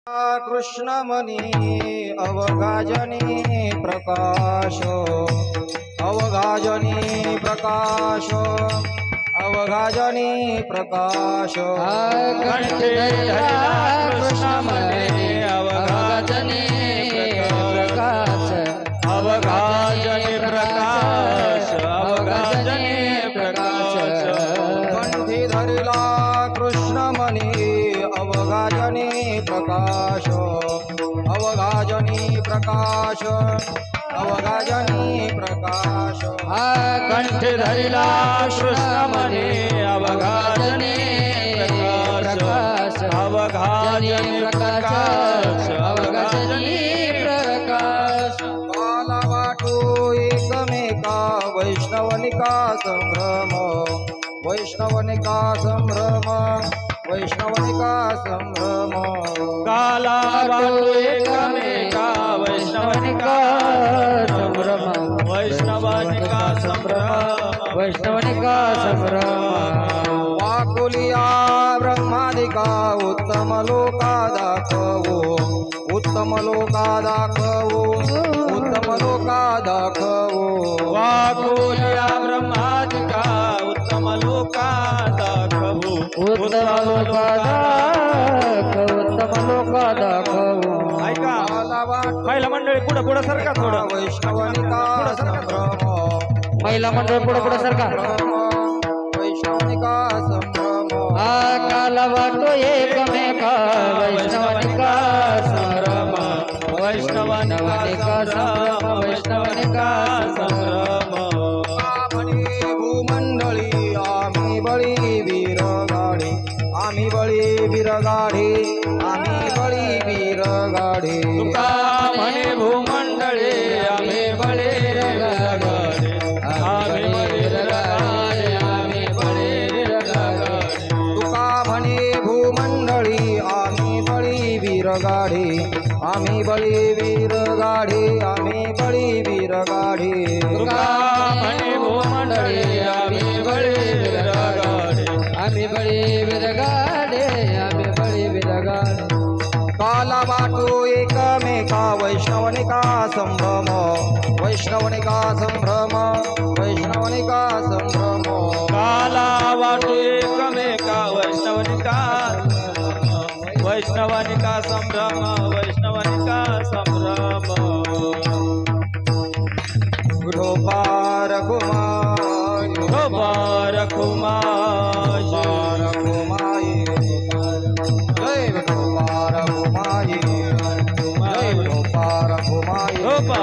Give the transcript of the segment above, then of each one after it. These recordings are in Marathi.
कृष्णमणी अवगाजनी प्रकाश अवगाजनी प्रकाश अवगाजनी प्रकाश कंठे कृष्णमणी अवगाजनी प्रकाश अवगाजनी प्रकाश अवगाजनी प्रकाश कंठी धरिला कृष्णमणी अवगाजनी प्रकाश अवगाजनी प्रकाश अवगाजनी प्रकाश कंठे धरिला कृष्णमणी अवगाजनी प्रकाश अवगाजनी प्रकाश अवगाजनी प्रकाश काला वाटू एकमेका वैष्णवनिका संभ्रम वैष्णवनिका संभ्रम वैष्णवनिका संभ्रम काला वाटू एकमेका वैष्णवनिका संभ्रम वैष्णवनिका संभ्रम वैष्णवनिका संभ्रम वाकुलिया ब्रह्मादिका उत्तम लोका दाखवो उत्तम लोका दाखवो उत्तम लोका दाखवो वाकुलिया ब्रह्मादिका उत्तम लोका दाखवो उत्तम लोका दाखवो उत्तम लोका दाखवो ऐका महिला मंडळी पुढे पुढे सरका थोडं वैष्णवनिका संभ्रम महिला मंडळी पुढे पुढे सरका वैष्णवनिका संभ्रम काला वाटो एकमेका वैष्णवनिका संभ्रम वैष्णवनिका संभ्रम वैष्णवनिका संभ्रम म्हणे भूमंडळी आम्ही बळी वीरगाडी आम्ही बळी वीरगाडी आम्ही बळी वीरगाडी तुका म्हणे भूमंडळी आम्ही बळी वीरगाडी आम्ही बळी वीरगाडी आम्ही बळी वीरगाडी तुका म्हणे भूमंडळी आम्ही बळी वीरगाडी आम्ही बळी वीरगाडी आम्ही बळी वीरगाडी तुका म्हणे भूमंडळी आम्ही बळी वीरगाडी आम्ही बळी वीरगाडी आम्ही बळी वीरगाडी काला वाटू एकमेका वैष्णवनिका संभ्रम वैष्णवनिका संभ्रम वैष्णवनिका संभ्रम काला वाटू एकमेका वैष्णवनिका वैष्णवनिका संभ्रम वैष्णवनिका संभ्रम विठोबा रघुमाई विठोबा रघुमाई जय विठोबा रघुमाई जय विठोबा रघुमाई विठोबा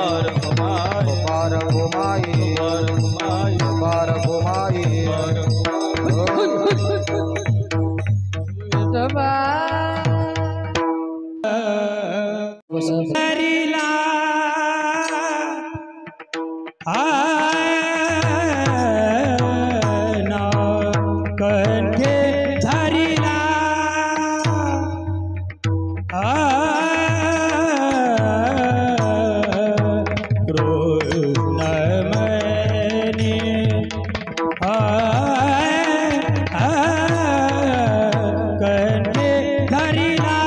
रघुमाई विठोबा रघुमाई हरिला कंठे धरिला कृष्णमणी कंठे धरिला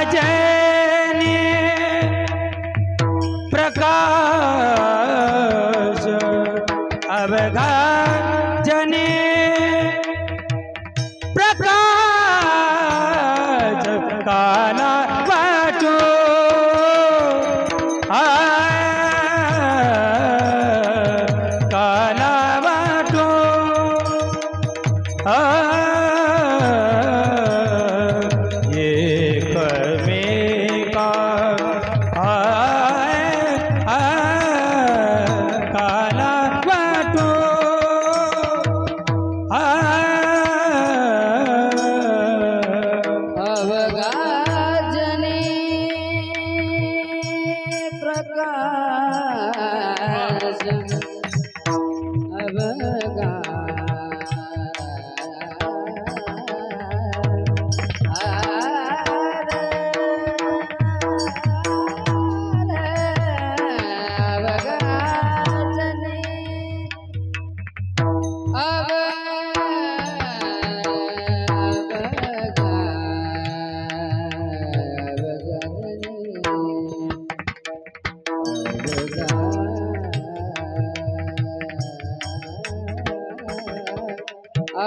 अवगाजनी प्रकाश अवगाजनी प्रकाश काला वाटो काला वाटो एकमेका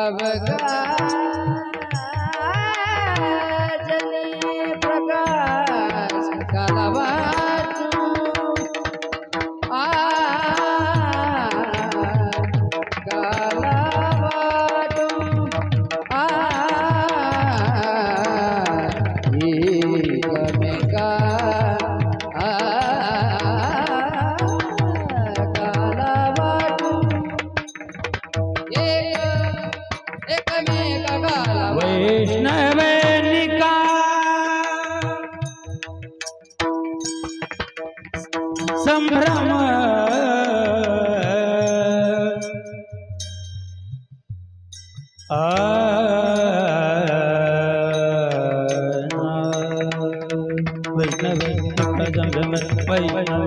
अवघाजनी प्रकाश कालवाटू कालवाटू एकमेका कालवाटू एकमेका कालवाटू वैष्णवनिका संभ्रम वैष्णवनिका संभ्रम वैष्णव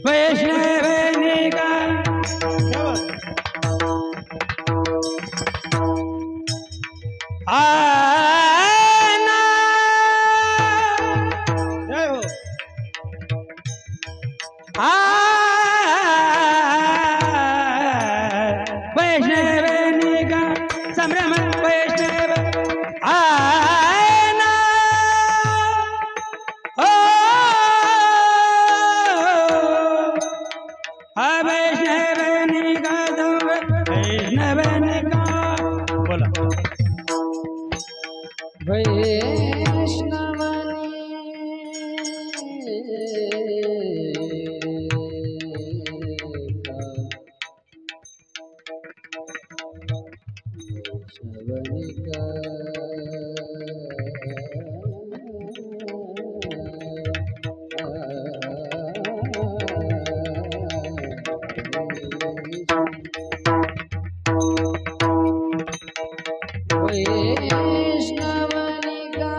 वैष्णवनिका वैष्णवनिका संभ्रम वैष्णव वैष्णवनिका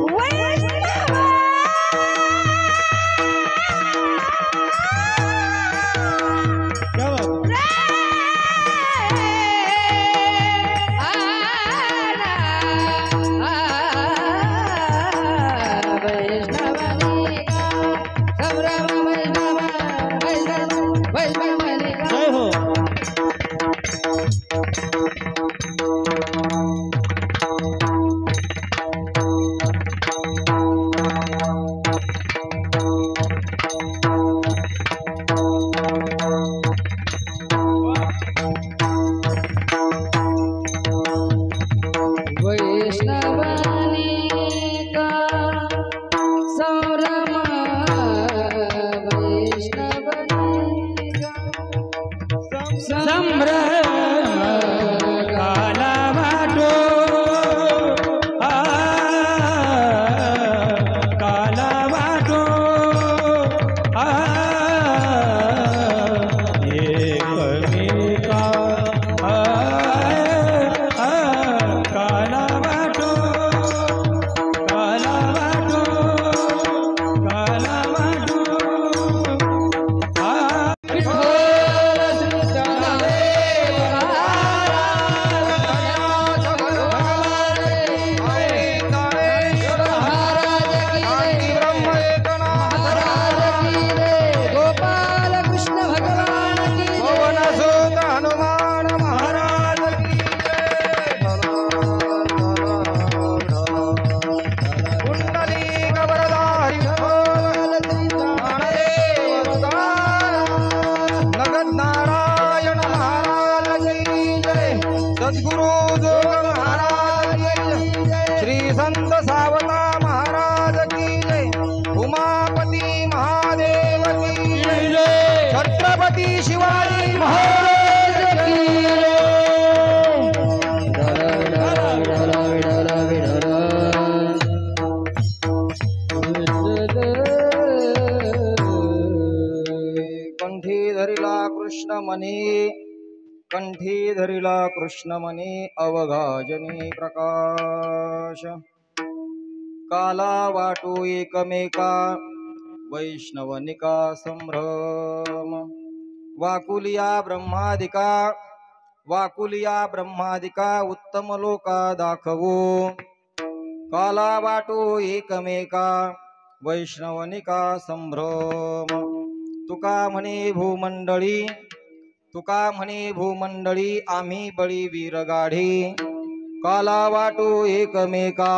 वैष्णवनिका बोला संभ्रम काला वाटो काला वाटो एकमेका काला वाटो काला वाटो काला वाटो सद्गुरु जोग महाराज की जय, श्री संत सावता महाराज की जय, उमापती महादेव की जय, छत्रपती शिवाजी महाराज की कंठी धरिला कृष्ण मनी, कंठी धरिला कृष्ण मनी, अवघाजनी प्रकाश काला वाटू एकमेका, वैष्णवनिका संभ्रम वाकुलिया ब्रह्मादिका, वाकुलिया ब्रह्मादिका उत्तम लोका दाखवू, काला वाटू एकमेका, वैष्णवनिका संभ्रम तुका म्हणे भूमंडळी, तुका म्हणे भूमंडळी आम्ही बळी वीरगाढी, काला वाटू एकमेका,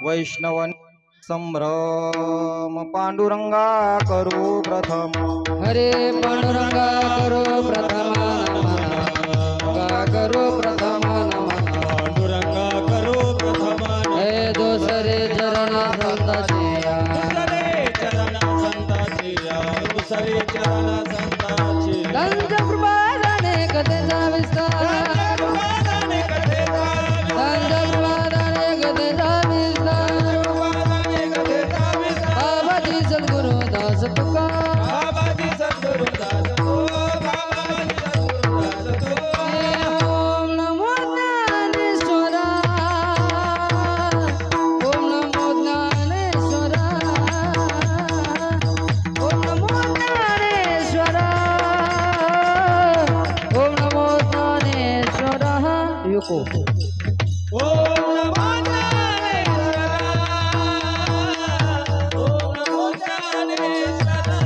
वैष्णवन संभ्रम पांडुरंगा करू प्रथम, हरे पांडुरंगा करो प्रथम नमः, करो प्रथम नमः, पांडुरंगा करो प्रथम हे दोसरे चरण संतसिया, दुसरे चरण संताची दुसरे चरण संताची दंड प्रभादाने कथेचा विस्तार, दंड प्रभादाने कथेचा विस्तार, बाबाजी सद्गुरु दास तुका, बाबाजी सद्गुरु दास तो, बाबाजी सद्गुरु दास तो, ओम नमो ज्ञानेश्वरा, ओम नमो ज्ञानेश्वरा, ओम नमो ज्ञानेश्वरा, ओम नमो ज्ञानेश्वरा, युको ओम नमो ज्ञानेश्वरा, ओम नमो ज्ञानेश्वरा,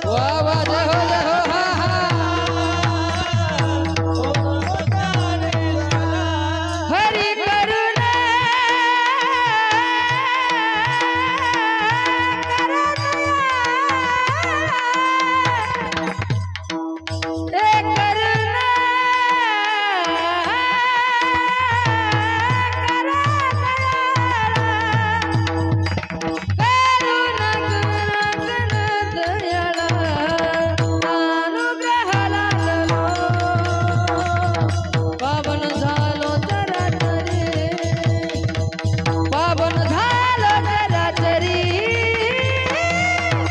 वाह वाह जय हो हा हा, ओम नमो ज्ञानेश्वरा, हरि करुणा पावन झालो चराचरी, पावन झालो चराचरी,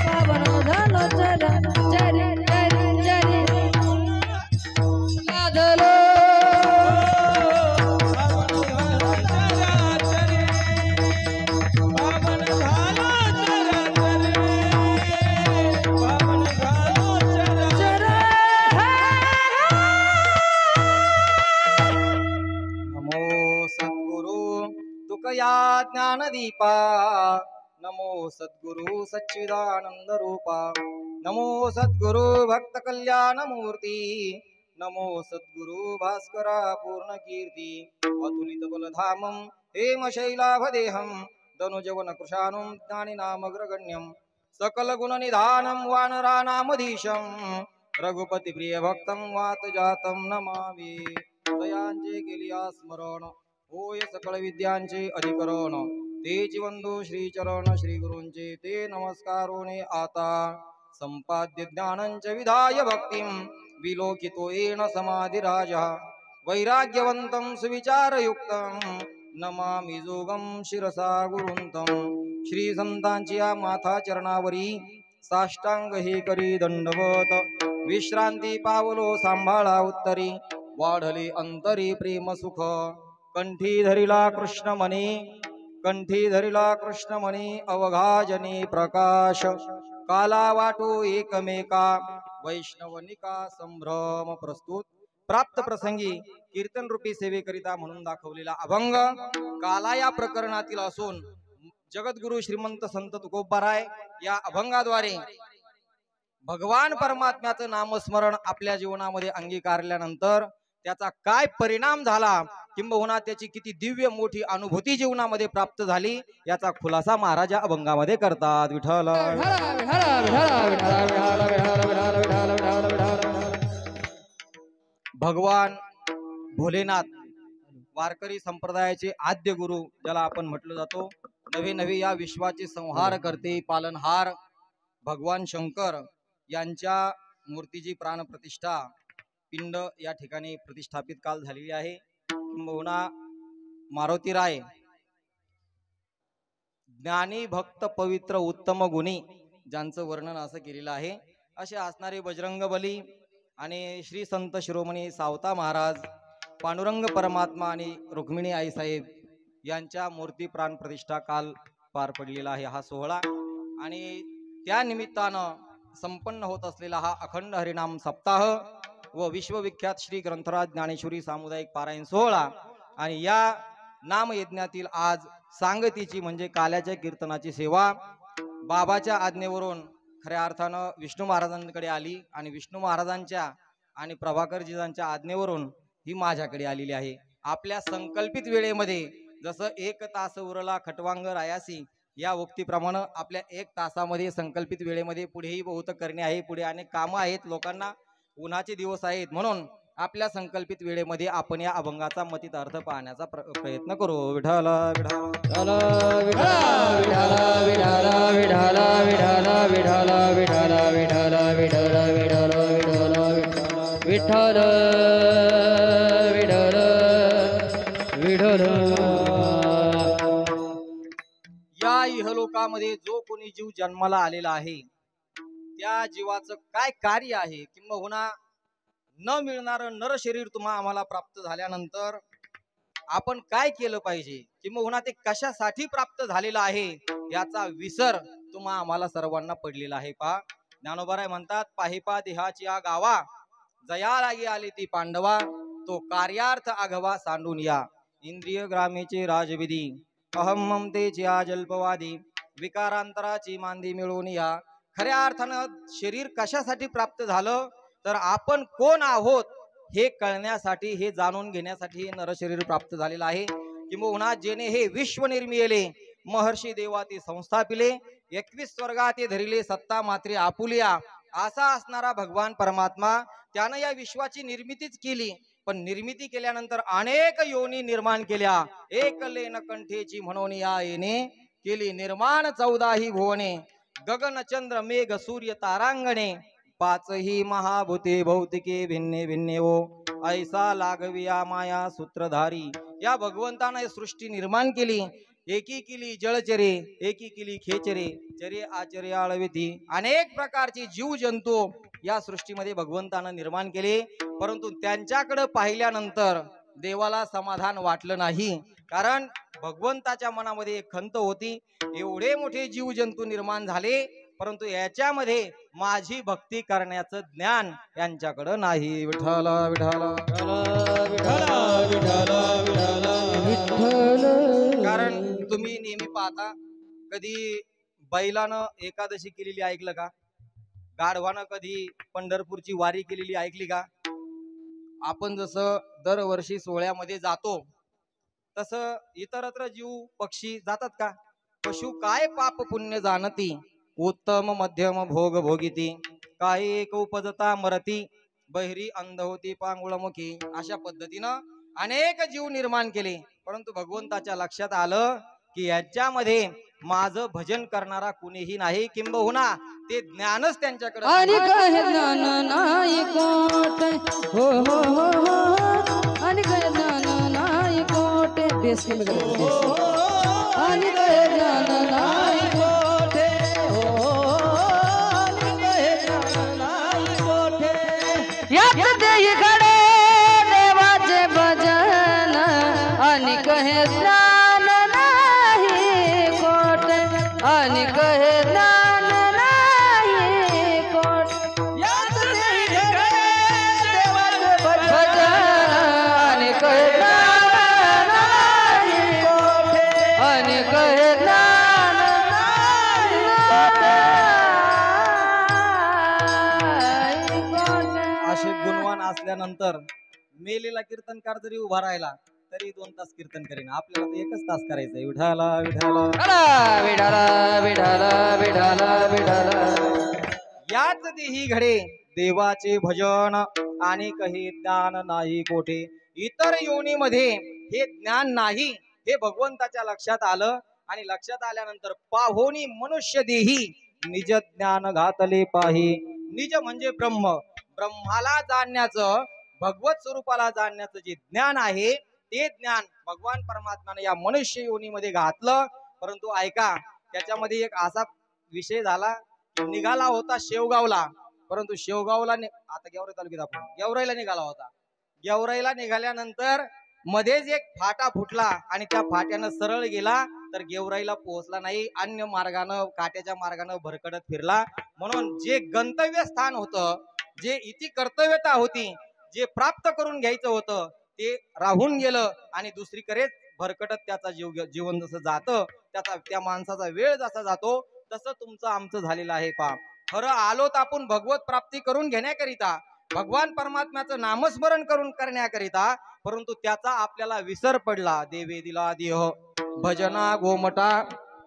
पावन झालो चराचरी, चरी चरी लादलो चरा, नमो सद्गुरु तुकया ज्ञानदीपा, नमो सद्गुरु सच्चिदानंद रूपा, नमो सद्गुरु भक्त कल्याण मूर्ती, नमो सद्गुरु भास्करा पूर्ण कीर्ती, अतुलित बलधामं हेम शैलाभदेहं, धनुजवन कृशानुं ज्ञानिनामग्रगण्यं, सकल गुण निधानं वानरानामधीशं, रघुपति प्रिय भक्तं वात जातं नमामि, दयांचे केलिया स्मरण होय सकळ विद्यांचे अधिकरण, तेची वंदू श्री चरण श्री गुरूंचे ते नमस्कारोने आता, संपाद्य ज्ञानंच विधाय भक्तिं, विलोकितो येन समाधिराजः वैराग्यवन्तं सुविचारयुक्तं नमामि जोगं शिरसा गुरुंतं श्री संतांची या माथा चरणावरी साष्टांग हे करी दंडवत विश्रांती पावलो सांभाळा उत्तरी वाढले अंतरी प्रेम सुख कंठी धरिला कृष्ण मनी कंठी धरिला कृष्ण मनी अवघाजनी प्रकाश काला वाटो एकमेका वैष्णवनिका संभ्रम प्रस्तुत प्राप्त प्रसंगी कीर्तन रूपी सेवेकरिता म्हणून दाखवलेला अभंग काला या प्रकरणातील असून जगद्गुरु श्रीमंत संत तुकोबाराय या अभंगाद्वारे भगवान परमात्म्याचं नामस्मरण आपल्या जीवनामध्ये अंगीकारल्यानंतर त्याचा काय परिणाम झाला किंबहुना त्याची किती दिव्य मोठी अनुभूती जीवनामध्ये प्राप्त झाली याचा खुलासा महाराज या अभंगामध्ये करतात. विठ्ठल भगवान भोलेनाथ वारकरी संप्रदायाचे आद्य गुरु ज्याला आपण म्हटलं जातो नवे नवे या विश्वाचे संहार करते पालनहार भगवान शंकर यांच्या मूर्तीची प्राणप्रतिष्ठा पिंड या ठिकाणी प्रतिष्ठापित काल झालेली आहे. किंबहुना मारुतीराय ज्ञानी भक्त पवित्र उत्तम गुणी ज्यांचं वर्णन असं केलेलं आहे असे असणारे बजरंगबली आणि श्री संत शिरोमणी सावता महाराज पांडुरंग परमात्मा आणि रुक्मिणी आईसाहेब यांच्या मूर्ती प्राण प्रतिष्ठा काल पार पडलेला आहे हा सोहळा आणि त्या निमित्तानं संपन्न होत असलेला हा अखंड हरिनाम सप्ताह व विश्वविख्यात श्री ग्रंथराज ज्ञानेश्वरी सामुदायिक पारायण सोहळा आणि या नामयज्ञातील आज सांगतीची म्हणजे काल्याच्या कीर्तनाची सेवा बाबाच्या आज्ञेवरून खऱ्या अर्थानं विष्णू महाराजांकडे आली आणि विष्णू महाराजांच्या आणि प्रभाकरजीजांच्या आज्ञेवरून ही माझ्याकडे आलेली आहे. आपल्या संकल्पित वेळेमध्ये जसं 1 तास उरला खटवांग रायासी या उक्तीप्रमाणे आपल्या 1 तासामध्ये संकल्पित वेळेमध्ये पुढेही बहुत करणे आहे. पुढे अनेक कामं आहेत लोकांना उन्हाचे दिवस आहेत म्हणून आपल्या संकल्पित वेळेमध्ये आपण या अभंगाचा मतित अर्थ पाहण्याचा प्रयत्न करू. विठ्ठल विठ्ठल विठ्ठल या इहलोकामध्ये जो कोणी जीव जन्माला आलेला आहे त्या जीवाचं काय कार्य आहे किंबहुना न मिळणारं नर शरीर तुम्हा आम्हाला प्राप्त झाल्यानंतर आपण काय केलं पाहिजे किंबहुना ते कशासाठी प्राप्त झालेलं आहे याचा विसर तुम्हा आम्हाला सर्वांना पडलेला आहे. पहा ज्ञानोबाराय म्हणतात पाहिपा देहाची या गावा जया लागी आली ती पांडवा तो कार्यार्थ आघवा सांडून या इंद्रिय ग्रामेचे राजविधी अहम ममतेची जल्पवादी विकारांतराची मांदी मिळवून या. खऱ्या अर्थानं शरीर कशासाठी प्राप्त झालं तर आपण कोण आहोत हे कळण्यासाठी हे जाणून घेण्यासाठी हे नरशरीर प्राप्त झालेलं आहे. किंबहुना जेने हे विश्व निर्मिले महर्षी देवाती संस्थापिले 21 स्वर्गाते धरिले सत्ता मात्रे आपुलिया असा असणारा भगवान परमात्मा त्यानं या विश्वाची निर्मितीच केली पण निर्मिती केल्यानंतर अनेक योनी निर्माण केल्या. एक लेन कंठेची म्हणून या येणे केली निर्माण 14 भुवने गगन चंद्र मेघ सूर्य तारांगणे 5 महाभूते भौतिके भिन्ने भिन्ने हो ऐसा लागविया माया सूत्रधारी. या भगवंताने सृष्टी निर्माण केली. एकी केली जळचरे एकी केली खेचरे चरे आचर्य आळविती अनेक प्रकारचे जीव जंतू या सृष्टीमध्ये भगवंतानं निर्माण केले. परंतु त्यांच्याकडे पाहिल्यानंतर देवाला समाधान वाटलं नाही कारण भगवंताच्या मनामध्ये एक खंत होती एवढे मोठे जीव जंतू निर्माण झाले परंतु याच्यामध्ये माझी भक्ती करण्याचं ज्ञान यांच्याकडे नाही. विठ्ठल विठ्ठल कारण तुम्ही नेहमी पाहता कधी बैलानं एकादशी केलेली ऐकलं का गाढवानं कधी पंढरपूरची वारी केलेली ऐकली का. आपण जसं दरवर्षी सोहळ्यामध्ये जातो तसं इतरत्र जीव पक्षी जातात का. पशु काय पाप पुण्य जाणती उत्तम मध्यम भोग भोगिती काही एक उपजता मरती बहिरी अंध होती पांगुळमुखी. अशा पद्धतीनं अनेक जीव निर्माण केले परंतु भगवंताच्या लक्षात आलं की याच्यामध्ये माझं भजन करणारा कुणीही नाही किंबहुना ते ज्ञानच त्यांच्याकडे आणि काय ज्ञान नाही कोठ हो हो हो हो आणि काय ज्ञान नाही कोठे बेस कमी करा आणि काय ज्ञान नाही कोठे हो नाही कोठे याच देही घडे देवाचे भजन आणि कहे ज्ञान नाही कोठे आणि कहे ज्ञान नाही कोठे याच नाही घडे देवाचे भजन आणि कहे ज्ञान नाही कोठे आणि कहे ज्ञान नाही कोठे. असे गुणवान असल्यानंतर मेलेला कीर्तनकार जरी उभा राहिला तरी 2 तास कीर्तन करेन. आपल्याला तर 1च तास करायचंय. विठाला विठाला विठाला विठाला विठाला विठाला याच देही घडे देवाचे भजन आणि कहे ज्ञान नाही कोठे. इतर योनीमध्ये हे ज्ञान नाही हे भगवंताच्या लक्षात आलं आणि लक्षात आल्यानंतर पाहोनी मनुष्य देही निज ज्ञान घातले पाही. निज म्हणजे ब्रह्म, ब्रह्माला जाणण्याचं, भगवत स्वरूपाला जाणण्याचं जे ज्ञान आहे ते ज्ञान भगवान परमात्म्याने या मनुष्य योनीमध्ये घातलं. परंतु ऐका, त्याच्यामध्ये एक असा विषय झाला की निघाला होता शेवगावला, परंतु शेवगावला आता गेवराई तालुक्यात आपण गेवराईला निघाला होता. गेवराईला निघाल्यानंतर मध्येच एक फाटा फुटला आणि त्या फाट्यानं सरळ गेला तर गेवराईला पोहोचला नाही. अन्य मार्गानं, काट्याच्या मार्गानं भरकडत फिरला. म्हणून जे गंतव्य स्थान होतं, जे इति कर्तव्यता होती, जे प्राप्त करून घ्यायचं होतं ते राहून गेलं आणि दुसरीकडेच भरकटत त्याचा जीवन जसं जातं, त्या माणसाचा वेळ जसा जातो तसं तुमचं आमचं झालेलं आहे. पा खरं आलोत आपण भगवत प्राप्ती करून घेण्याकरिता, भगवान परमात्म्याचं नामस्मरण करून करण्याकरिता, परंतु त्याचा आपल्याला विसर पडला. देवे दिला देह भजना गोमटा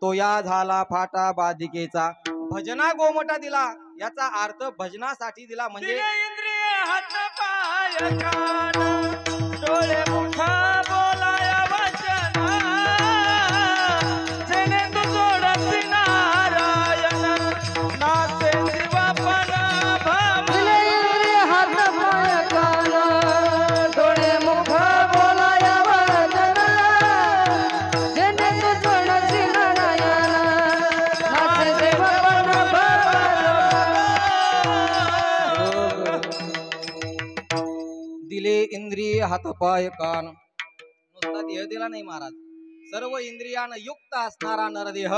तो या झाला फाटा बाधिकेचा. भजना गोमटा दिला याचा अर्थ भजनासाठी दिला, म्हणजे दिले इंद्रिय हात पाय कान डोळे मुख बोलाया वचन जेणे तू जोडसी नारायण नाचे जीवापन भाव दिले इंद्रिय हात पाय कान डोळे मुख बोलाया वचन जेणे तू जोडसी नारायण नाचे जीवापन दिले इंद्रिय हातपाय कान. नुसता देह दिला नाही महाराज, सर्व इंद्रियानं युक्त असणारा नरदेह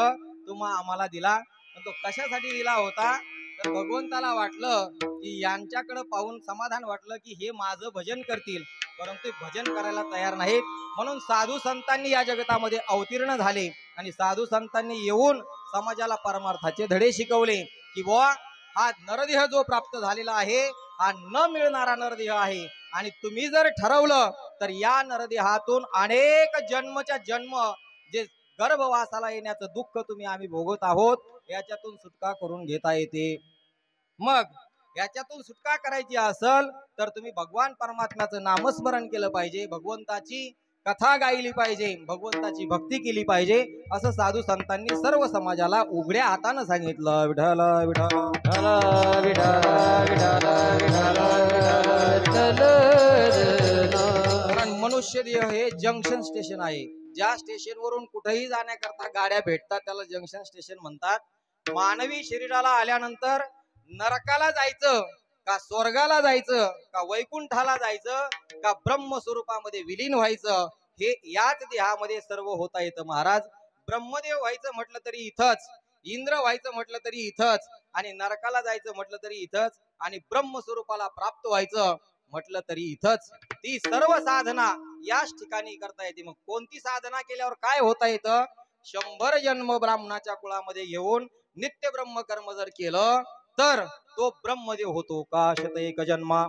तुम्हा आम्हाला दिला. पण तो कशासाठी दिला होता तर भगवंताला वाटलं की यांच्याकडे पाहून समाधान वाटलं की हे माझं भजन करतील, परंतु भजन करायला तयार नाहीत. म्हणून साधू संतांनी या जगतामध्ये अवतीर्ण झाले आणि साधू संतांनी येऊन समाजाला परमार्थाचे धडे शिकवले की बुवा हा नरदेह जो प्राप्त झालेला आहे हा न मिळणारा नरदेह आहे आणि तुम्ही जर ठरवलं तर या नरदेहातून अनेक जन्मच्या जन्म जे गर्भवासाला येण्याचं दुःख तुम्ही आम्ही भोगत आहोत याच्यातून सुटका करून घेता येते. मग याच्यातून सुटका करायची असेल तर तुम्ही भगवान परमात्म्याचं नामस्मरण केलं पाहिजे, भगवंताची कथा गायली पाहिजे, भगवंताची भक्ती केली पाहिजे, असं साधू संतांनी सर्व समाजाला उघड्या हातानं सांगितलं. विठ्ठल विठ्ठल विठाला विठाला विठाला विठाला कारण मनुष्य देह हे जंक्शन स्टेशन आहे. ज्या स्टेशनवरून कुठेही जाण्याकरता गाड्या भेटतात त्याला जंक्शन स्टेशन म्हणतात. मानवी शरीराला आल्यानंतर नरकाला जायचं का स्वर्गाला जायचं का वैकुंठाला जायचं का ब्रह्म स्वरूपामध्ये विलीन व्हायचं हे याच देहामध्ये सर्व होता येतं महाराज. ब्रह्मदेव व्हायचं म्हटलं तरी इथंच, इंद्र व्हायचं म्हटलं तरी इथंच, आणि नरकाला जायचं म्हटलं तरी इथंच, आणि ब्रह्म स्वरूपाला प्राप्त व्हायचं म्हटलं तरी इथंच. ती सर्व साधना याच ठिकाणी करता येते. मग कोणती साधना केल्यावर काय होता येतं? 100 जन्म ब्राह्मणाच्या कुळामध्ये येऊन नित्य ब्रह्म कर्म जर केलं तर तो ब्रह्मदेव होतो. का शत एक जन्मा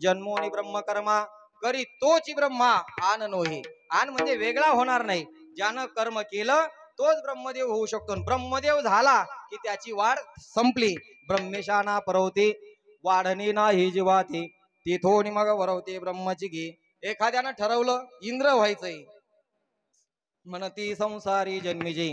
जन्मोनी ब्रह्म कर्मा करी तोची ब्रह्मा आन नोहे. आन म्हणजे वेगळा होणार नाही. ज्यानं कर्म केलं तोच ब्रह्मदेव होऊ शकतो. ब्रह्मदेव झाला की त्याची वाढ संपली. ब्रह्मेशाना परवते वाढणे नाही जीवाते तिथोनी मग वरवते ब्रह्मची घे. एखाद्यानं ठरवलं इंद्र व्हायचंय म्हणती संसारी जन्मीजे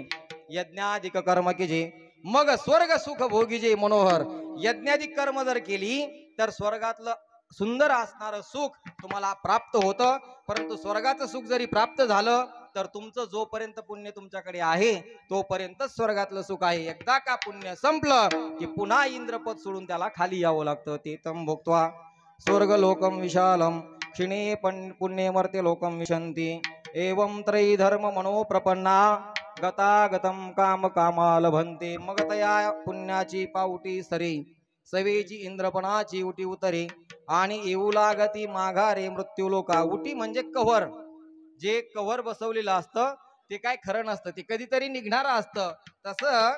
यज्ञाधिक कर्म कीजे मग स्वर्ग सुख भोगीजे मनोहर. यज्ञाधिक कर्म जर केली तर स्वर्गातलं सुंदर असणारं सुख तुम्हाला प्राप्त होतं. परंतु स्वर्गाचं सुख जरी प्राप्त झालं तर तुमचं जोपर्यंत पुण्य तुमच्याकडे आहे तोपर्यंतच स्वर्गातलं सुख आहे. एकदा का पुण्य संपलं की पुन्हा इंद्रपद सोडून त्याला खाली यावं लागतं. ते तम भोक्त्वा स्वर्ग लोकम विशालम क्षिणे पुण्ये मर्त्य लोकम विशंती एवं त्रयी धर्म मनोप्रपन्ना गतागतम काम कामा लभंते. मग तया पुण्याची पावटी सरे सवेची इंद्रपणाची उटी उतरे आणि येऊ लागती माघारे मृत्यू लोका. उटी म्हणजे कव्हर, जे कव्हर बसवलेलं असतं ते काय खरं नसतं, ते कधीतरी निघणारं असतं. तसं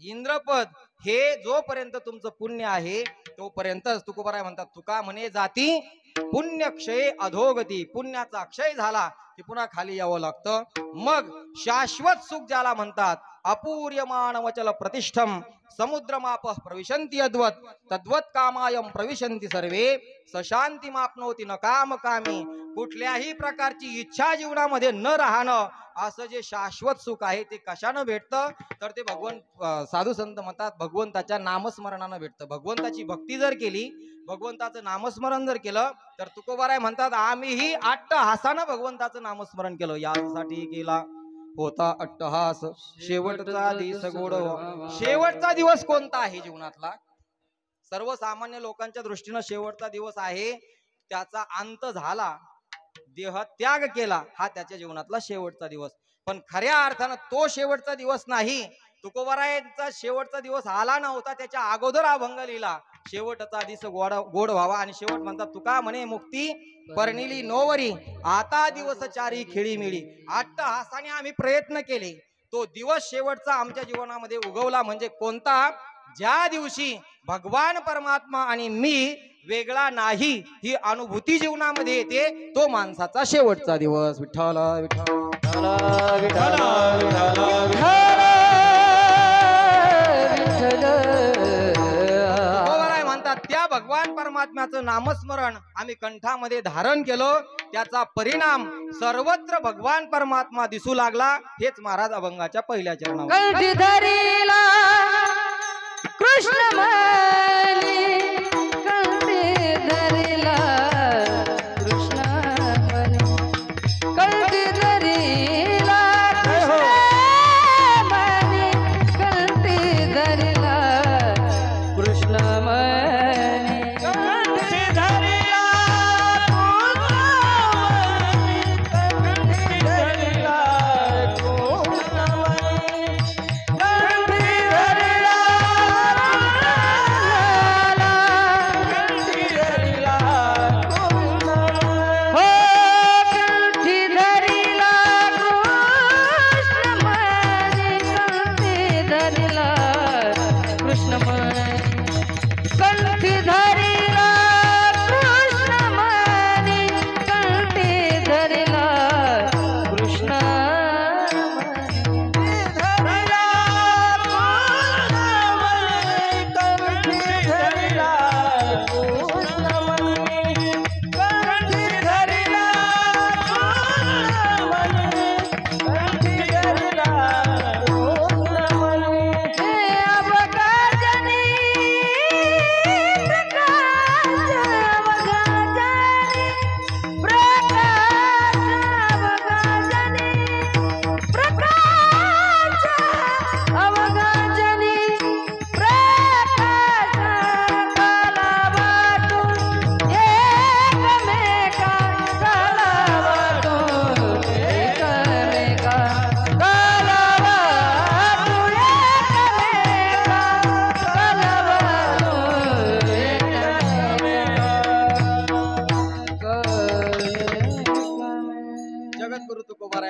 इंद्रपद हे जोपर्यंत तुमचं पुण्य आहे तोपर्यंतच. तुकोबाराय म्हणतात तुका म्हणे जाती पुण्य क्षय अधोगती. पुण्याचा क्षय झाला की पुन्हा खाली यावं लागतं. मग शाश्वत सुख ज्याला म्हणतात अपूर्यमान वचल प्रतिष्ठम समुद्रमाप प्रविशंती अद्वत तद्वत कामायम प्रविशंती सर्वे सशांती मापनोती न काम कामी. कुठल्याही प्रकारची इच्छा जीवनामध्ये न राहणं असं जे शाश्वत सुख आहे ते कशानं भेटतं तर ते साधू संत म्हणतात भगवंताच्या नामस्मरणानं भेटतं. भगवंताची भक्ती जर केली, भगवंताचं नामस्मरण जर केलं तर तुकोबाराय म्हणतात आम्हीही अट्टहासानं भगवंताचं नामस्मरण केलं. यासाठी केला होता अट्टहास शेवटचा दिवस गोड. शेवटचा दिवस कोणता आहे जीवनातला? सर्वसामान्य लोकांच्या दृष्टीनं शेवटचा दिवस आहे त्याचा अंत झाला, देह त्याग केला, हा त्याच्या जीवनातला शेवटचा दिवस. पण खऱ्या अर्थानं तो शेवटचा दिवस नाही. तुकोबारायांचा शेवटचा दिवस आला नव्हता, त्याच्या अगोदर अभंग लिहिला शेवटचा दिवस गोड व्हावा. आणि शेवट म्हणतात तुका म्हणे मुक्ती परनिली नोवरी आता दिवस चारी खेळी मिळी. अट्टहासाने आम्ही प्रयत्न केले, तो दिवस शेवटचा आमच्या जीवनामध्ये उगवला. म्हणजे कोणता? ज्या दिवशी भगवान परमात्मा आणि मी वेगळा नाही ही अनुभूती जीवनामध्ये येते, तो माणसाचा शेवटचा दिवस. विठ्ठल विठ्ठल विठ्ठल म्हणतात त्या भगवान परमात्म्याचं नामस्मरण आम्ही कंठामध्ये धारण केलं, त्याचा परिणाम सर्वत्र भगवान परमात्मा दिसू लागला. हेच महाराज अभंगाच्या पहिल्या चरणावर कृष्ण म्हणे कंठी धरिला कृष्ण म्हणे कंठी धरिला कृष्ण म्हणे कंठी धरिला कृष्ण म्हणे कंठी धरिला कंठी धरिला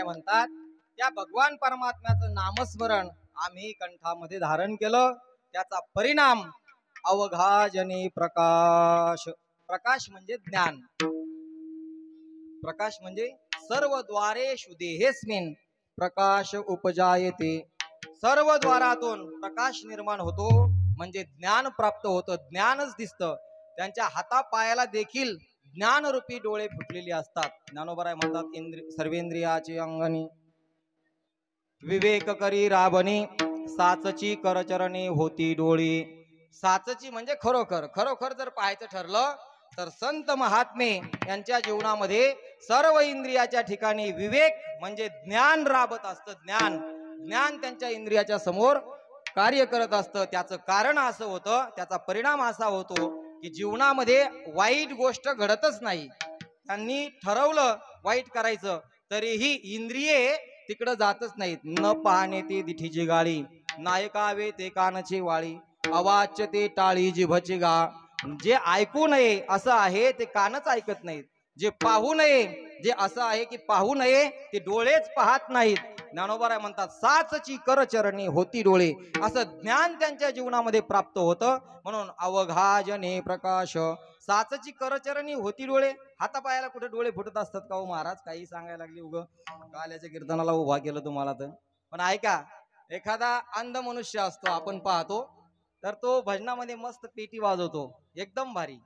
म्हणतात त्या भगवान परमात्म्याचं नामस्मरण आम्ही कंठामध्ये धारण केलं, त्याचा परिणाम अवघाजनी प्रकाश. प्रकाश म्हणजे ज्ञान, प्रकाश म्हणजे सर्व द्वारेषु देहेस्मिन् प्रकाश उपजायते. सर्व द्वारातून प्रकाश निर्माण होतो म्हणजे ज्ञान प्राप्त होतं, ज्ञानच दिसतं. त्यांच्या हातापायाला देखील ज्ञानरूपी डोळे फुटलेले असतात. ज्ञानोबराय म्हणतात सर्वेंद्रियाची अंगणी विवेक करी राबणी साचची करचरणी होती डोळी. साचची म्हणजे खरोखर, खरोखर जर पाहायचं ठरलं तर संत महात्मे यांच्या जीवनामध्ये सर्व इंद्रियाच्या ठिकाणी विवेक म्हणजे ज्ञान राबत असतं. ज्ञान ज्ञान त्यांच्या इंद्रियाच्या समोर कार्य करत असतं. त्याचं कारण असं होतं, त्याचा परिणाम असा होतो की जीवनामध्ये वाईट गोष्ट घडतच नाही. त्यांनी ठरवलं वाईट करायचं तरीही इंद्रिये तिकडं जातच नाहीत. न पाहणे ते दिठीची गाळी, नायकावे ते कानाची वाळी, अवाच्य ते टाळी जिभची गा. जे ऐकू नये असं आहे ते कानच ऐकत नाहीत. जे पाहू नये, जे असं आहे की पाहू नये ते डोळेच पाहत नाहीत. ज्ञानोबा म्हणतात साचची करचरणी होती डोळे. असं ज्ञान त्यांच्या जीवनामध्ये प्राप्त होतं. म्हणून अवघाजने प्रकाश, साचची करचरणी होती डोळे. हातापायाला कुठे डोळे फुटत असतात का हो महाराज? काही सांगायला लागली उग काल्याच्या कीर्तनाला उभा केलं तुम्हाला तर. पण ऐका, एखादा अंध मनुष्य असतो आपण पाहतो, तर तो भजनामध्ये मस्त पेटी वाजवतो एकदम भारी.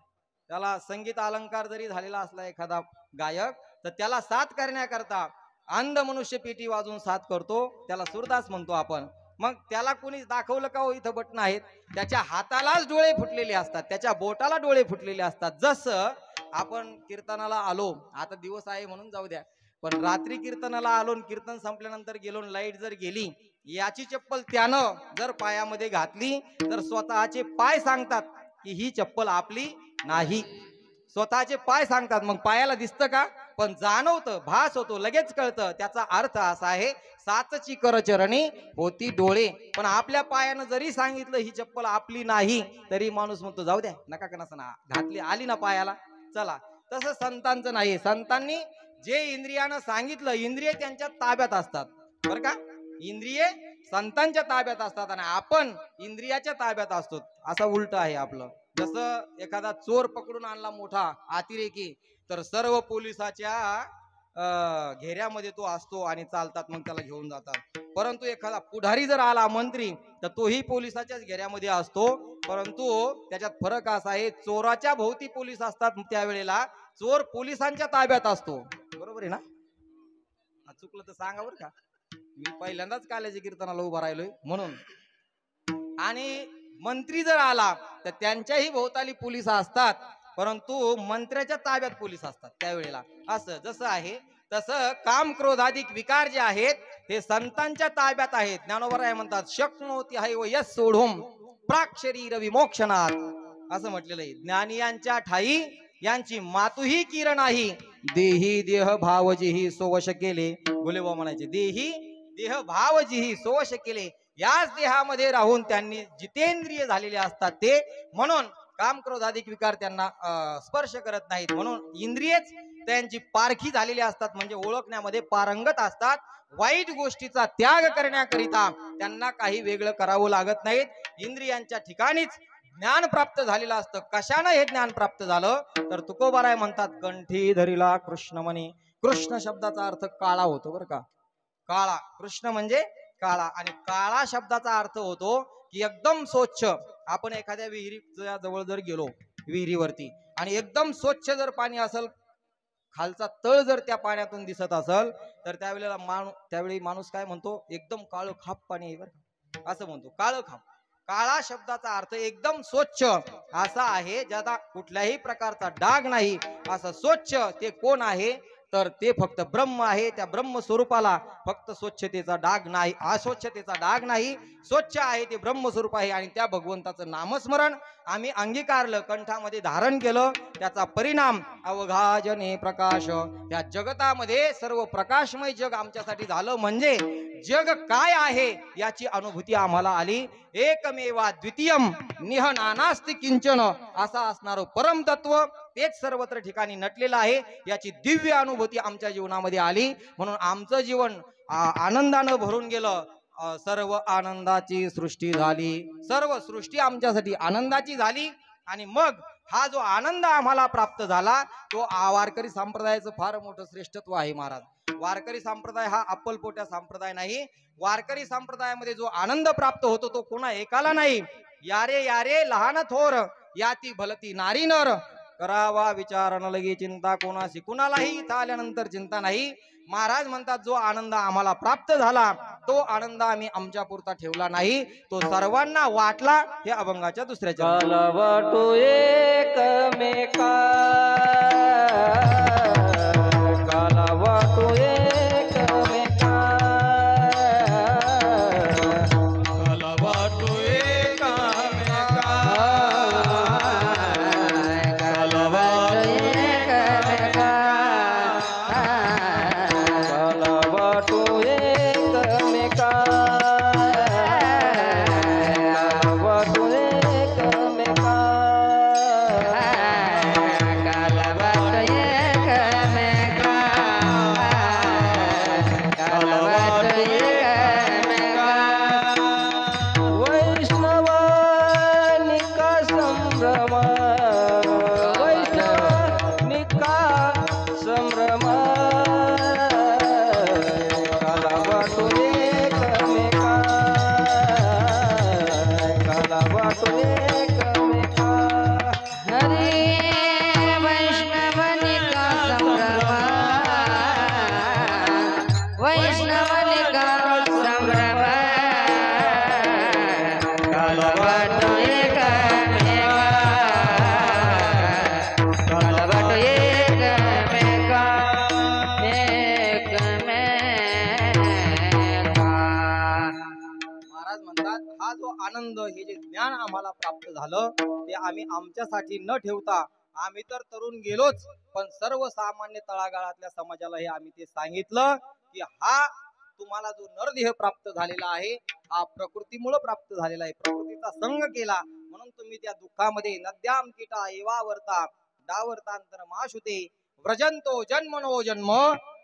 त्याला संगीत अलंकार जरी झालेला असला एखादा गायक, तर त्याला साथ करण्याकरता अंध मनुष्य पेटी वाजवून साथ करतो, त्याला सुरदास म्हणतो आपण. मग त्याला कोणी दाखवलं का हो इथं बटन आहेत? त्याच्या हातालाच डोळे फुटलेले असतात, त्याच्या बोटाला डोळे फुटलेले असतात. जसं आपण कीर्तनाला आलो, आता दिवस आहे म्हणून जाऊ द्या, पण रात्री कीर्तनाला आलो, कीर्तन संपल्यानंतर गेलो, लाईट जर गेली, याची चप्पल त्यानं जर पायामध्ये घातली तर स्वतःचे पाय सांगतात की ही चप्पल आपली नाही. स्वतःचे पाय सांगतात. मग पायाला दिसतं का? पण जाणवतं, भास होतो, लगेच कळतं. त्याचा अर्थ असा आहे साचची करचरणी होती डोळे. पण आपल्या पायानं जरी सांगितलं ही चप्पल आपली नाही, तरी माणूस म्हणतो जाऊ द्या, नका का नसना, घातली आली ना पायाला, चला. तसं संतांचं नाही. संतांनी जे इंद्रियानं सांगितलं, इंद्रिय त्यांच्या ताब्यात असतात बरं का. इंद्रिये संतांच्या ताब्यात असतात आणि आपण इंद्रियाच्या ताब्यात असतो. असं उलट आहे आपलं. जसं एखादा चोर पकडून आणला मोठा अतिरेकी, तर सर्व पोलिसाच्या घेऱ्यामध्ये तो असतो आणि चालतात, मग त्याला घेऊन जातात. परंतु एखादा पुढारी जर आला मंत्री, तर तोही पोलिसाच्याच घेऱ्यामध्ये असतो. परंतु त्याच्यात फरक असा आहे, चोराच्या भोवती पोलीस असतात, त्यावेळेला चोर पोलिसांच्या ताब्यात असतो. बरोबर आहे ना? चुकलं तर सांगा बरं का, मी पहिल्यांदाच काल्याच्या कीर्तनाला उभा राहिलोय म्हणून. आणि मंत्री जर आला तर त्यांच्याही भोवताली पोलीस असतात, परंतु मंत्र्याच्या ताब्यात पोलीस असतात त्यावेळेला. असं जसं आहे तसं काम क्रोधाधिक विकार जे आहेत ते संतांच्या ताब्यात आहेत. ज्ञानोबा म्हणतात शक्नोती है व यस सोढूम प्राक शरीर विमोक्षणात, असं म्हटलेलं आहे. ज्ञानी यांच्या ठाई यांची मातुही किरण नाही, देही देह भावजीही सोवश केले. गुलेबा म्हणायचे देही देह भावजीही सोवश केले. याच देहामध्ये राहून त्यांनी जितेंद्रिय झालेले असतात ते, म्हणून काम क्रोधाधिक विकार त्यांना स्पर्श करत नाहीत. म्हणून इंद्रियच त्यांची पारखी झालेली असतात, म्हणजे ओळखण्यामध्ये पारंगत असतात. वाईट गोष्टीचा त्याग करण्याकरिता त्यांना काही वेगळं करावं लागत नाहीत. इंद्रियांच्या ठिकाणीच ज्ञान प्राप्त झालेलं असतं. कशानं हे ज्ञान प्राप्त झालं तर तुकोबाराय म्हणतात कंठी धरिला कृष्णमणी. कृष्ण शब्दाचा अर्थ काळा होतो बरं का. काळा, कृष्ण म्हणजे काळा, आणि काळा शब्दाचा अर्थ होतो की एकदम स्वच्छ. आपण एखाद्या विहिरीच्या जवळ जर गेलो विहिरीवरती आणि एकदम स्वच्छ जर पाणी असेल, खालचा तळ जर त्या पाण्यातून दिसत असेल, तर त्यावेळी माणूस काय म्हणतो, एकदम काळं खाप पाणी आहे बरं, असं म्हणतो काळं खाप. काळा शब्दाचा अर्थ एकदम स्वच्छ असा आहे, ज्याला कुठल्याही प्रकारचा डाग नाही. असं स्वच्छ ते कोण आहे तर ते फक्त ब्रह्म आहे. त्या ब्रह्म स्वरूपाला फक्त स्वच्छतेचा डाग नाही, अस्वच्छतेचा डाग नाही. स्वच्छ आहे ते ब्रह्म स्वरूप आहे, आणि त्या भगवंताचं नामस्मरण आम्ही अंगीकारलं, कंठामध्ये धारण केलं. त्याचा परिणाम अवघाजने प्रकाश. या जगतामध्ये सर्व प्रकाशमय जग आमच्यासाठी झालं, म्हणजे जग काय आहे याची अनुभूती आम्हाला आली. एकमेवा द्वितीयम निह नानास्ति किंचन, असा असणारं परम तत्व तेच सर्वत्र ठिकाणी नटलेलं आहे, याची दिव्य अनुभूती आमच्या जीवनामध्ये आली. म्हणून आमचं जीवन आनंदानं भरून गेलं. सर्व आनंदाची सृष्टी झाली, सर्व सृष्टी आमच्यासाठी आनंदाची झाली. आणि मग हा जो आनंद आम्हाला प्राप्त झाला, तो वारकरी संप्रदायाचं फार मोठं श्रेष्ठत्व आहे महाराज. वारकरी संप्रदाय हा अप्पलपोट्या संप्रदाय नाही. वारकरी संप्रदायामध्ये जो आनंद प्राप्त होतो तो कोणा एकाला नाही. यारे यारे लहान थोर, याती भलती नारी नर, करावा विचार न लगे चिंता कोणाशी. कुणालाही इथं आल्यानंतर चिंता नाही. महाराज म्हणतात जो आनंद आम्हाला प्राप्त झाला, तो आनंद आम्ही आमच्या पुरता ठेवला नाही, तो सर्वांना वाटला. हे अभंगाच्या दुसऱ्या वाटो एकमेका ज्ञान आम्हाला प्राप्त झालं ते आम्ही आमच्यासाठी न ठेवता आम्ही तर तरुण गेलोच, पण सर्वसामान्य तळागाळातल्या समाजाला हे आम्ही ते सांगितलं की हा तुम्हाला जो नरदेह प्राप्त झालेला आहे हा प्रकृतीमुळे प्राप्त झालेला आहे. प्रकृतीचा संग केला म्हणून तुम्ही त्या दुःखामध्ये नद्याम कीटा एवावर्ता डावर्तांतर माशुते व्रजंतो जन्मनो जन्म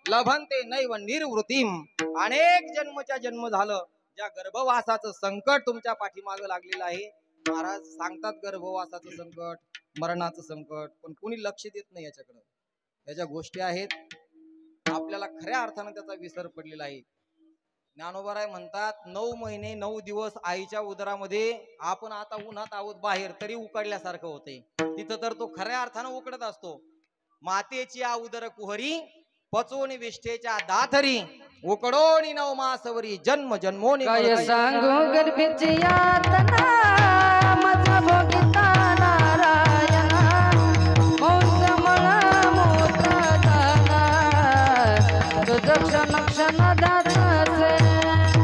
लभंते नैव निर्वृतीम. अनेक जन्मच्या जन्म झालं. ज्या गर्भवासाचं संकट तुमच्या पाठीमागं लागलेलं आहे, महाराज सांगतात गर्भवासाचं संकट, मरणाचं संकट, पण कोणी लक्ष देत नाही याच्याकडे. याच्या गोष्टी आहेत, आपल्याला खऱ्या अर्थानं त्याचा विसर पडलेला आहे. ज्ञानोबराय म्हणतात 9 महिने 9 दिवस आईच्या उदरामध्ये आपण आता उन्हात आहोत बाहेर तरी उकडल्यासारखं होते. तिथं तर तो खऱ्या अर्थानं उकडत असतो. मातेची आ उदर कुहरी पचोनी विष्ठेच्या दाथरी उकडोनी 9 मासवरी जन्म जन्मोनी. काय सांगू गर्भीची यातना माझा भोगिता नारायणा मौज मला मोत्र दाना तुझं क्षण क्षण दातासे.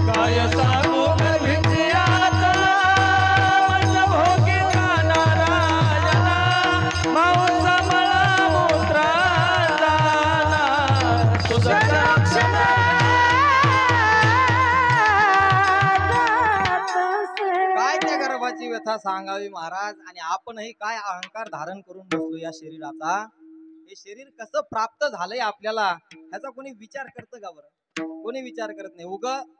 काय सांगू गर्भीची यातना माझा भोगिता नारायणा मौज मला मोत्र दाना तुझं क्षण काय त्या गर्भाची व्यथा सांगावी महाराज. आणि आपणही काय अहंकार धारण करून बसलो या शरीराचा. हे शरीर कसं प्राप्त झालंय आपल्याला ह्याचा कोणी विचार करतं का बरं? कोणी विचार करत नाही.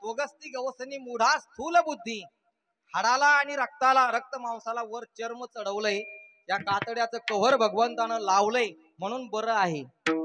उगस्ती गवसनी मूढा स्थूल बुद्धी. हाडाला आणि रक्त मांसाला वर चर्म चढवलंय, या कातड्याचं कव्हर भगवंतानं लावलंय म्हणून बरं आहे.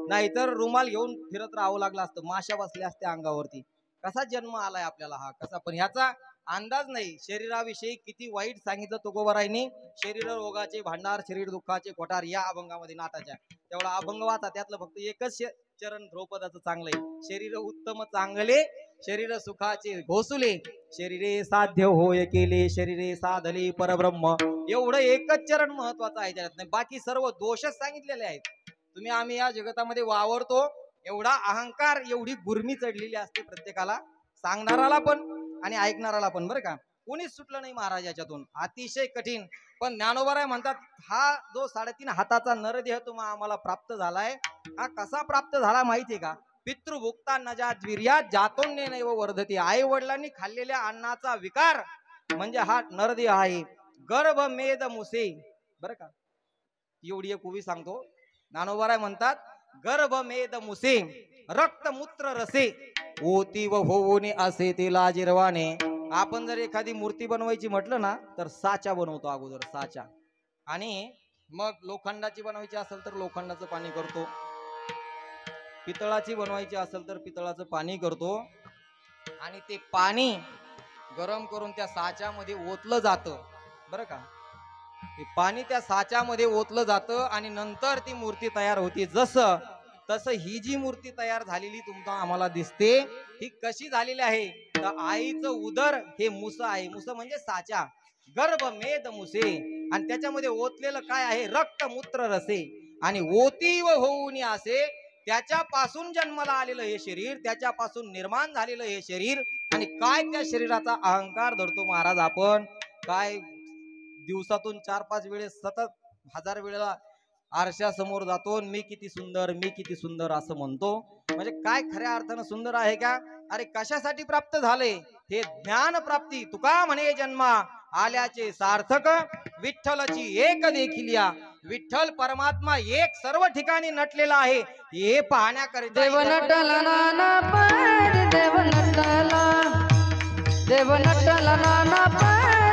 नाहीतर रुमाल घेऊन फिरत राहावं लागलं असतं, माशा बसल्या असत्या अंगावरती. कसा जन्म आलाय आपल्याला हा कसा, पण ह्याचा अंदाज नाही. शरीराविषयी किती वाईट सांगितलं तुकोबारायांनी. शरीर रोगाचे भांडार शरीर दुःखाचे कोठार या अभंगामध्ये नाथाच्या. तेवढा अभंग वाचा, त्यातलं फक्त एकच चरण ध्रुपदाचं चांगलंय. शरीर उत्तम चांगले शरीर सुखाचे घोसुले शरीरे साध्य होय केले शरीरे साधले परब्रह्म. एवढं एकच चरण महत्वाचं आहे त्याच्यात. नाही बाकी सर्व दोषच सांगितलेले आहेत. तुम्ही आम्ही या जगतामध्ये वावरतो एवढा अहंकार एवढी गुर्मी चढलेली असते प्रत्येकाला, सांगणाराला पण आणि ऐकणाराला पण. बरं का, कोणीच सुटलं नाही महाराज याच्यातून. अतिशय कठीण. पण ज्ञानोबराय म्हणतात हा जो 3.5 हाताचा नरदेह तुम्हा आम्हाला प्राप्त झालाय हा कसा प्राप्त झाला माहितीये का? पितृभुक्ता नजात वीर्यात जातोन्य नैव वर्धते. आई वडिलांनी खाल्लेल्या अन्नाचा विकार म्हणजे हा नरदेह आहे. गर्भमेद मुसे. बरं का, एवढी एक उभी सांगतो. ज्ञानोबराय म्हणतात गर्भमेद मुसे रक्तमूत्र रसे ओती व होऊने असे ते लाजिरवाने. आपण जर एखादी मूर्ती बनवायची म्हटलं ना तर साचा बनवतो अगोदर, साचा. आणि मग लोखंडाची बनवायची असेल तर लोखंडाचं पाणी करतो, पितळाची बनवायची असेल तर पितळाचं पाणी करतो. आणि ते पाणी गरम करून त्या साच्यामध्ये ओतलं जातं. बरं का, ते पाणी त्या साच्यामध्ये ओतलं जातं आणि नंतर ती मूर्ती तयार होती. जसं तसं ही जी मूर्ती तयार झालेली तुमचा आम्हाला दिसते ही कशी झालेली आहे तर आईचं उदर हे मुस आहे. मुस म्हणजे साचा. गर्भमेद मुसे आणि त्याच्यामध्ये ओतलेलं काय आहे? रक्तमूत्र रसे. आणि ओती व होऊनी असे त्याच्यापासून जन्माला आलेलं हे शरीर, त्याच्यापासून निर्माण झालेलं हे शरीर. आणि काय त्या शरीराचा अहंकार धरतो महाराज आपण. काय दिवसातून 4-5 वेळेस सतत 1000 वेळेला आरशा समोर जातो, मी किती सुंदर मी किती सुंदर असं म्हणतो. म्हणजे काय खऱ्या अर्थानं सुंदर आहे का? अरे कशासाठी प्राप्त झाले हे ज्ञान प्राप्ती. तुका म्हणे जन्मा आल्याचे सार्थक विठ्ठलची एक देखिलिया. विठ्ठल परमात्मा एक सर्व ठिकाणी नटलेला आहे हे पाहण्याकरिता देव नटला नाना पार देव नटला नाना पार